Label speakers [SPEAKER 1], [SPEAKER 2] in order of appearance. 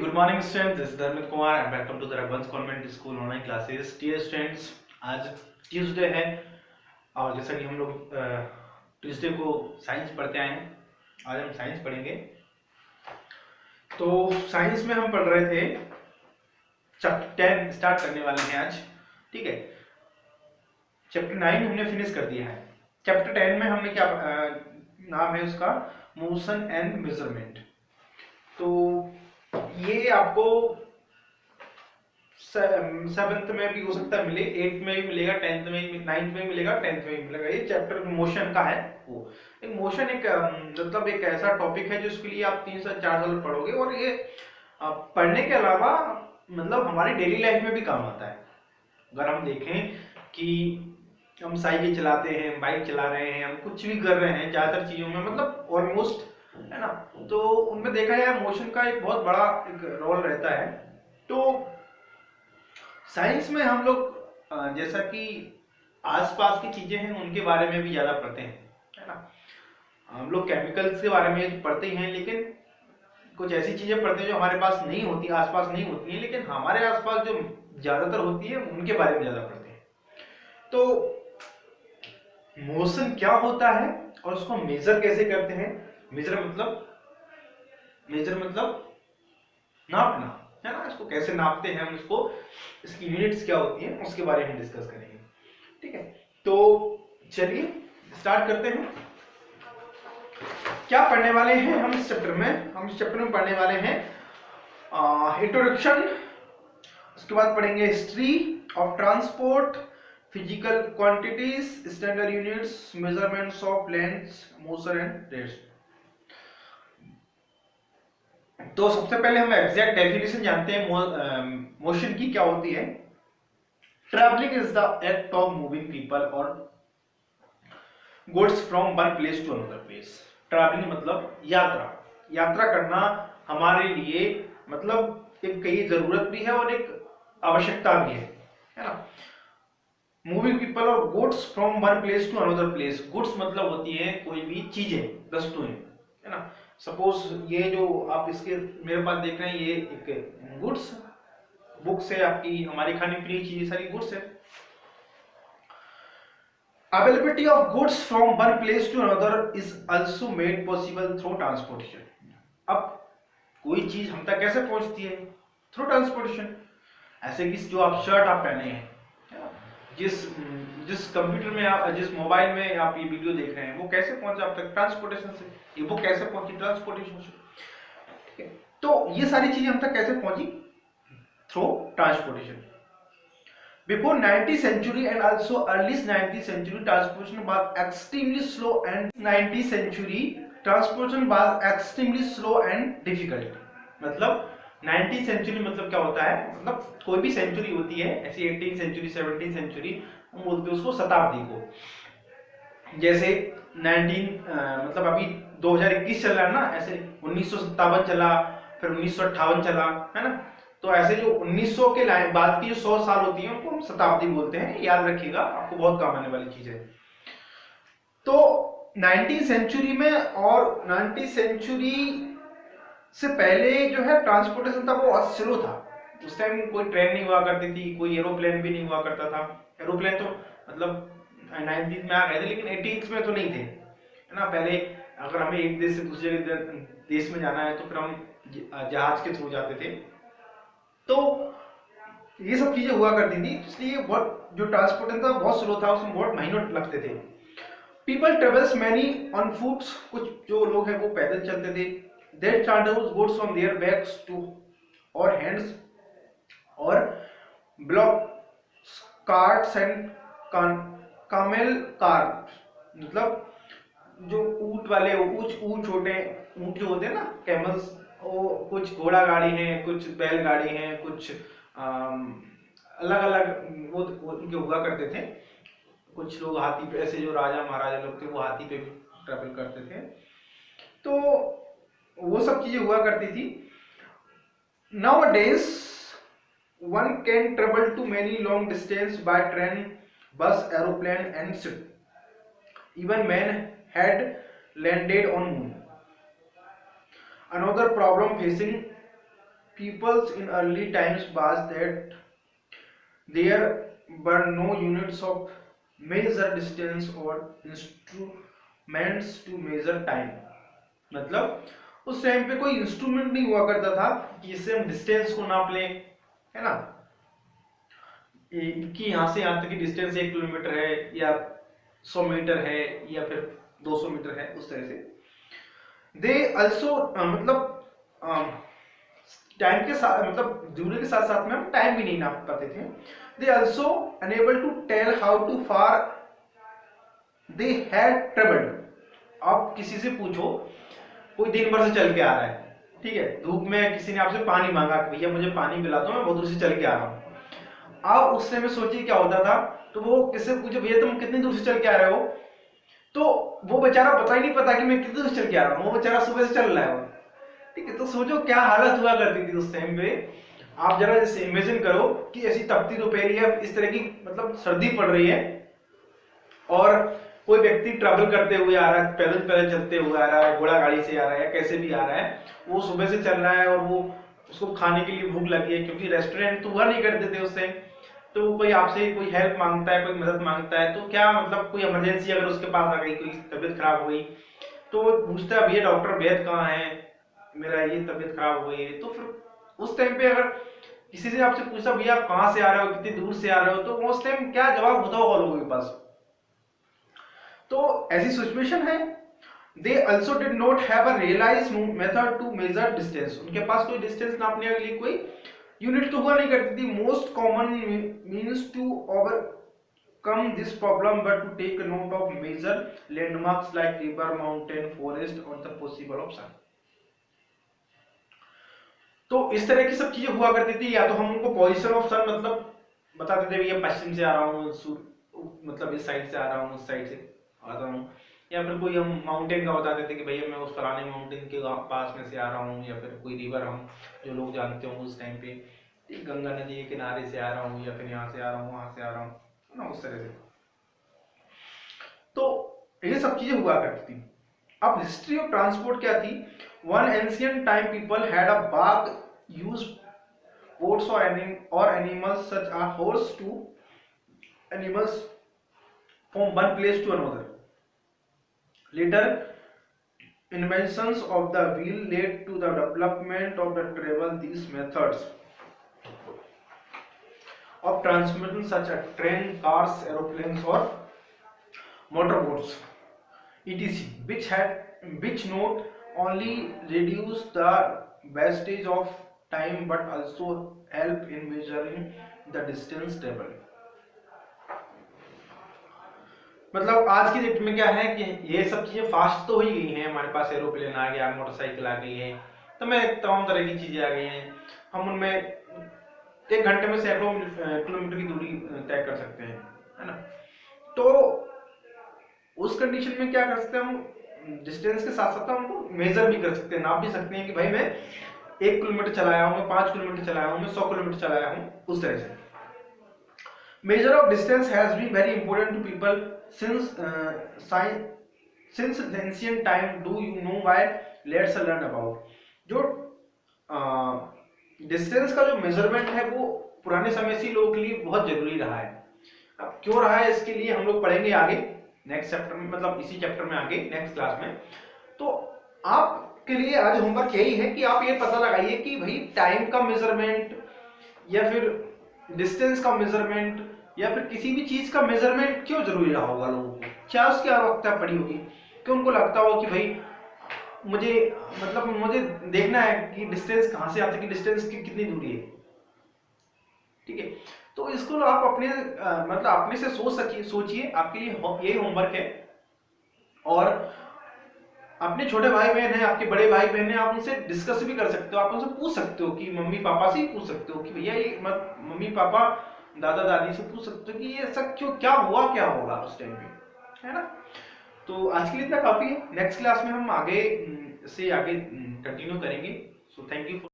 [SPEAKER 1] Good morning students, this is Dharmit Kumar and welcome to the Raghuvansh Convent School online classes. Dear students, आज Tuesday है और जैसा कि हम लोग ट्यूसडे को साइंस पढ़ते आए हैं, आज हम साइंस पढ़ेंगे। तो साइंस में हम पढ़ रहे थे चैप्टर 10 स्टार्ट करने वाले हैं आज, ठीक है। चैप्टर 9 हमने फिनिश कर दिया है। चैप्टर 10 में हमने क्या नाम है उसका, मोशन एंड मेजरमेंट। तो ये आपको 7th में भी हो सकता है मिले, 8th में भी मिलेगा, 10th में भी, 9th में भी मिलेगा, 10th में भी मिलेगा। ये चैप्टर मोशन का है। वो एक मोशन एक मतलब एक ऐसा टॉपिक है जिसके लिए आप 3 से 4 साल पढ़ोगे और ये पढ़ने के अलावा मतलब हमारी डेली लाइफ में भी काम आता है। अगर हम देखें कि हम साइकिल चलाते हैं, बाइक चला रहे हैं, हम कुछ भी कर रहे हैं, ज्यादातर चीजों में मतलब ऑलमोस्ट, है ना, तो उनमें देखा जाए मोशन का एक बहुत बड़ा एक रोल रहता है। तो साइंस में हम लोग जैसा कि आसपास की चीजें हैं उनके बारे में भी ज्यादा पढ़ते हैं, है ना। हम लोग केमिकल्स के बारे में पढ़ते ही हैं, लेकिन कुछ ऐसी चीजें पढ़ते हैं जो हमारे पास नहीं होती, आसपास नहीं होती हैं, लेकिन हमारे आसपास जो ज्यादातर होती है उनके बारे में ज्यादा पढ़ते हैं। तो मोशन क्या होता है और उसको मेजर कैसे करते हैं। मेजर मतलब नापना, है ना। इसको कैसे नापते हैं हम, इसको इसकी यूनिट्स क्या होती हैं उसके बारे में डिस्कस करेंगे, ठीक है। तो चलिए स्टार्ट करते हैं। क्या पढ़ने वाले हैं हम इस चैप्टर में? हम इस चैप्टर में पढ़ने वाले हैं इंट्रोडक्शन, उसके बाद पढ़ेंगे history of transport, physical quantities, standard units, measurements of lengths, motion and rates. तो सबसे पहले हम एग्जैक्ट डेफिनेशन जानते हैं मोशन की क्या होती है। Travelling is the act of moving people और goods from one place to another place. Travelling मतलब यात्रा, यात्रा करना हमारे लिए मतलब एक कई जरूरत भी है और एक आवश्यकता भी है ना। मूविंग पीपल और goods from one place to another place. Goods मतलब होती है कोई भी चीजें, वस्तुएं, है ना। सपोज ये जो आप इसके मेरे पास देख रहे हैं, ये एक गुड्स बुक्स है आपकी, हमारी खाने पीने की चीजें सारी गुड्स है। Availability of goods from one place to another is also made possible through transportation. अब कोई चीज हम तक कैसे पहुंचती है? Through transportation. ऐसे कि जो आप शर्ट आप पहने हैं, जिस कंप्यूटर में आप, जिस मोबाइल में आप ये वीडियो देख रहे हैं, वो कैसे पहुंचा आप तक? ट्रांसपोर्टेशन से। ये बुक कैसे पहुंची? ट्रांसपोर्टेशन से, ठीक है। तो ये सारी चीजें हम तक कैसे पहुंची? Through transportation. Before 19th century and also early 19th century transportation was extremely slow and 19th century transportation was extremely slow and difficult। मतलब 19th सेंचुरी मतलब क्या होता है, मतलब कोई भी सेंचुरी होती है ऐसी, 18th सेंचुरी, 17th सेंचुरी, हम बोलते हैं उसको शताब्दी को। जैसे 19 मतलब अभी 2021 चल रहा है ना, ऐसे 1957 चला, फिर 1958 चला, है ना। तो ऐसे जो 1900 के बाद की जो 100 साल होती है उनको हम शताब्दी बोलते हैं, याद रखिएगा, आपको बहुत काम आने वाली चीज है। तो 19th सेंचुरी में और 19th सेंचुरी से पहले जो है ट्रांसपोर्टेशन था वो बहुत स्लो था। उस टाइम कोई ट्रेन नहीं हुआ करती थी, कोई एरोप्लेन भी नहीं हुआ करता था। एरोप्लेन तो मतलब 19th में आ गए थे, लेकिन 18th में तो नहीं थे, है ना। पहले अगर हमें एक देश से दूसरे देश में जाना है तो फिर हम जहाज के थ्रू जाते थे। तो ये सब चीजें हुआ करती थी, इसलिए बहुत जो ट्रांसपोर्टेशन था बहुत स्लो था, उसमें बहुत महीनों लगते थे। People travels many on foot, कुछ जो लोग हैं वो पैदल चलते थे। They transport goods from their backs to or hands or block carts and camel cart। मतलब जो ऊंट वाले, ऊंट छोटे ऊंट जो होते हैं ना, कैमल्स, वो कुछ घोड़ा गाड़ी है, कुछ बैल गाड़ी है, कुछ अलग अलग वो उनके हुआ करते थे। कुछ लोग हाथी पे, ऐसे जो राजा महाराजा लोग थे वो हाथी पे भी ट्रैवल करते थे। तो वो सब चीजें हुआ करती थी। Nowadays one can travel to many long distance by train, bus, aeroplane and ship. Even man had landed on moon. Another problem facing peoples in early times was that there were no units of measure distance or instruments to measure time। मतलब उस time पे कोई instrument नहीं हुआ करता था कि इससे हम डिस्टेंस को नाप लें, है ना, कि यहाँ से यहाँ तक की डिस्टेंस 1 किलोमीटर है या 100 मीटर है या फिर 200 मीटर है, उस तरह से। दे अल्सो मतलब टाइम के साथ मतलब दूरी के साथ साथ में हम टाइम भी नहीं नाप पाते थे। They also enable to tell how to far they had travelled. आप किसी से पूछो, कोई दिन भर से चल के आ रहा है, ठीक है, धूप में किसी ने आपसे पानी मांगा कि भैया मुझे पानी पिला दो, मैं बहुत दूर से चल के आ रहा हूँ। आप उस समय सोचिए क्या होता था, तो वो किससे पूछे भैया तुम कितनी दूर से चल के आ रहे हो, तो वो बेचारा बता ही नहीं पता कि मैं कितनी दूर से चल के आ रहा हूँ, वो बेचारा सुबह से चल रहा है, ठीक है। तो सोचो क्या हालत हुआ करती थी उस टाइम पे। आप जरा जैसे इमेजिन करो कि ऐसी तपती दोपहर है, इस तरह की मतलब सर्दी पड़ रही है और कोई व्यक्ति ट्रैवल करते हुए आ रहा है, पैदल पैदल चलते हुए आ रहा है, घोड़ा गाड़ी से आ रहा है या कैसे भी आ रहा है, वो सुबह से चल रहा है और वो उसको खाने के लिए भूख लगी है, क्योंकि रेस्टोरेंट तो हुआ नहीं करते थे उससे, तो कोई आपसे कोई हेल्प मांगता है, कोई मदद मांगता है, तो क्या मतलब कोई इमरजेंसी अगर उसके पास आ गई, कोई तबीयत खराब हो गई, तो वो पूछता है भैया डॉक्टर वैद्य कहाँ है, मेरा ये तबीयत खराब हो गई है। तो फिर उस टाइम पे अगर किसी से आपसे पूछा भैया आप कहाँ से आ रहे हो, कितनी दूर से आ रहे हो, तो उस टाइम क्या जवाब होता होगा लोगों के पास। तो ऐसी सिचुएशन है। They also did not have a realised method to measure distance. उनके पास कोई डिस्टेंस नापने के लिए कोई यूनिट तो हुआ नहीं करती थी। Most common means to overcome this problem but to take note of major landmarks like river, mountain, forest और द पॉसिबल ऑप्शन। तो इस तरह की सब चीजें हुआ करती थी। या तो हम उनको पोजीशन ऑफ सन मतलब बताते थे भैया पश्चिम से आ रहा हूँ, मतलब इस साइड से आ रहा हूँ, उस साइड से आता हूँ, या फिर कोई हम माउंटेन का बताते थे कि भैया मैं उस फलाने माउंटेन के पास में से आ रहा हूँ, या फिर कोई रिवर हम जो लोग जानते हो उस टाइम पे गंगा नदी के किनारे से आ रहा हूँ, या फिर यहाँ से आ रहा हूँ, वहां से आ रहा हूँ ना, उस तरह से। तो ये सब चीजें हुआ करती थी। अब हिस्ट्री ऑफ ट्रांसपोर्ट क्या थी। One ancient time people had a Bagh use goats or animals such as horse to animals from one place to another. Later inventions of the wheel led to the development of the travel. These methods of transportation such as train, cars, aeroplanes or motorboats etc, which not only reduce the wastage of time but also help in measuring the distance traveled। मतलब आज की date में क्या है कि ये सब चीजें फास्ट तो हो ही गई हैं, हमारे पास एरोप्लेन आ गया, मोटरसाइकिल आ गई है, तो मैं तमाम तरह की चीजें आ गई हैं, हम उनमें 1 घंटे में सैकड़ों किलोमीटर की दूरी तय कर सकते हैं, है ना। तो उस कंडीशन में क्या कर सकते हैं हम, डिस्टेंस के साथ साथ हम उनको मेजर भी कर सकते हैं, नाप भी सकते हैं कि भाई मैं 1 किलोमीटर चलाया हूं, मैं 5 किलोमीटर चलाया हूं, मैं 100 किलोमीटर चलाया हूं, उस तरह से। Measure of distance has been very important to people since ancient time. Do you know why? Let's learn about. जो डिस्टेंस का जो मेजरमेंट है वो पुराने समय से लोगों के लिए बहुत जरूरी रहा है। अब क्यों रहा है इसके लिए हम लोग पढ़ेंगे आगे नेक्स्ट चैप्टर में, मतलब इसी चैप्टर में आगे नेक्स्ट क्लास में। तो आपके लिए आज होमवर्क यही है कि आप ये पता लगाइए कि भाई टाइम का मेजरमेंट या फिर डिस्टेंस का मेजरमेंट या फिर किसी भी चीज का मेजरमेंट क्यों जरूरी रहा होगा लोगों को, क्या उसकी आवश्यकता पड़ी होगी, क्यों उनको लगता हो कि भाई मुझे देखना है कि डिस्टेंस कहां से आती है, डिस्टेंस की कितनी दूरी है, ठीक है। तो इसको आप अपने अपने से सोचिए, आपके लिए यही होमवर्क है। और अपने छोटे भाई बहन है, आपके बड़े भाई बहन है, आप उनसे डिस्कस भी कर सकते हो, आप उनसे पूछ सकते हो कि मम्मी पापा से ही पूछ सकते हो कि भैया ये मम्मी पापा दादा दादी से पूछ सकते हो कि ये सब क्यों, क्या होगा उस टाइम पे, है ना। तो आज के लिए इतना काफी है, नेक्स्ट क्लास में हम आगे कंटिन्यू करेंगे। So thank you.